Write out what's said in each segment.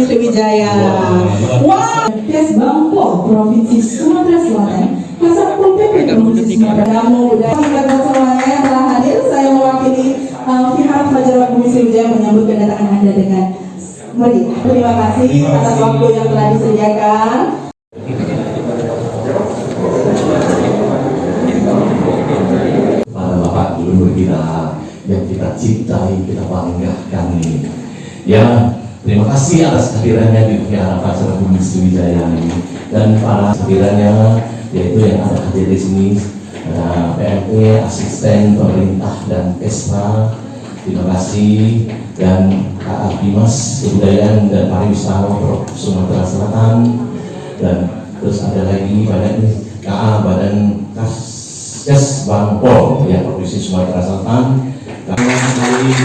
Sriwijaya. Wah, Kes Bangpol Provinsi Sumatera Selatan, Kasatpol PP Provinsi Sumatera semuanya yang telah hadir. Saya mewakili pihak Fajar Bumi Sriwijaya menyambut kedatangan Anda dengan meriah. Terima kasih atas waktu yang telah disediakan. Para bapak gubernur kita yang kita cintai, kita banggakan ini. Ya, terima kasih atas kehadirannya di Vihara Fajar Bumi Sriwijaya ini, dan para kehadirannya yaitu yang ada hadir di sini, ada PME, asisten pemerintah dan Kesra. Terima kasih, dan KA Bimas Kebudayaan dan Pariwisata Sumatera Selatan, dan terus ada lagi Badan Kes Bangpol ya Provinsi Sumatera Selatan. Kami di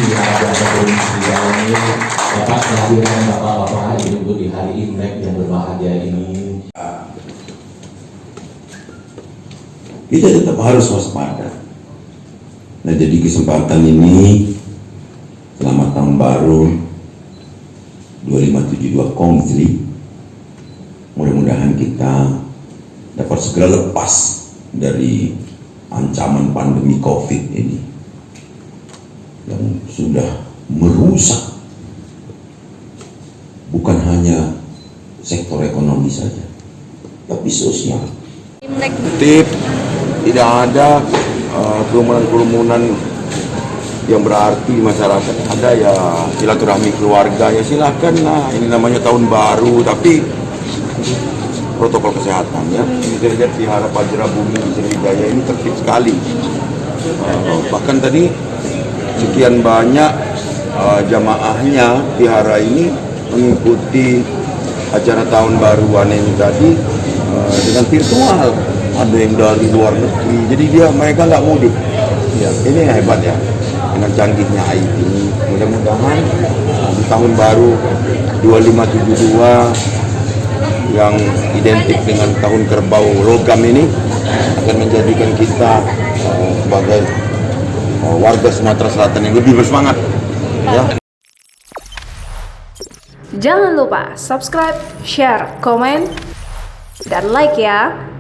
Bapak kehadiran bapak-bapak ibu di hari Imlek yang berbahagia ini. Kita tetap harus waspada. Nah, jadi kesempatan ini selamat tahun baru 2572 Kongzli. Mudah-mudahan kita dapat segera lepas dari ancaman pandemi COVID ini yang sudah merusak bukan hanya sektor ekonomi saja, tapi sosial. Tertib, tidak ada kerumunan-kerumunan yang berarti masyarakat. Ada ya silaturahmi keluarga, ya silakan lah. Ini namanya tahun baru, tapi protokol kesehatan ya. Ini saya lihat Vihara Fajar Bumi Sriwijaya ini tertib sekali. Bahkan tadi sekian banyak jamaahnya vihara ini mengikuti acara tahun baruan ini tadi dengan virtual. Ada yang dari luar negeri, jadi mereka nggak mudik. Ya, ini hebat ya, dengan canggihnya IT. Mudah-mudahan di tahun baru 2572 yang identik dengan tahun kerbau logam ini akan menjadikan kita sebagai warga Sumatera Selatan yang lebih bersemangat. Ya. Jangan lupa subscribe, share, komen, dan like ya.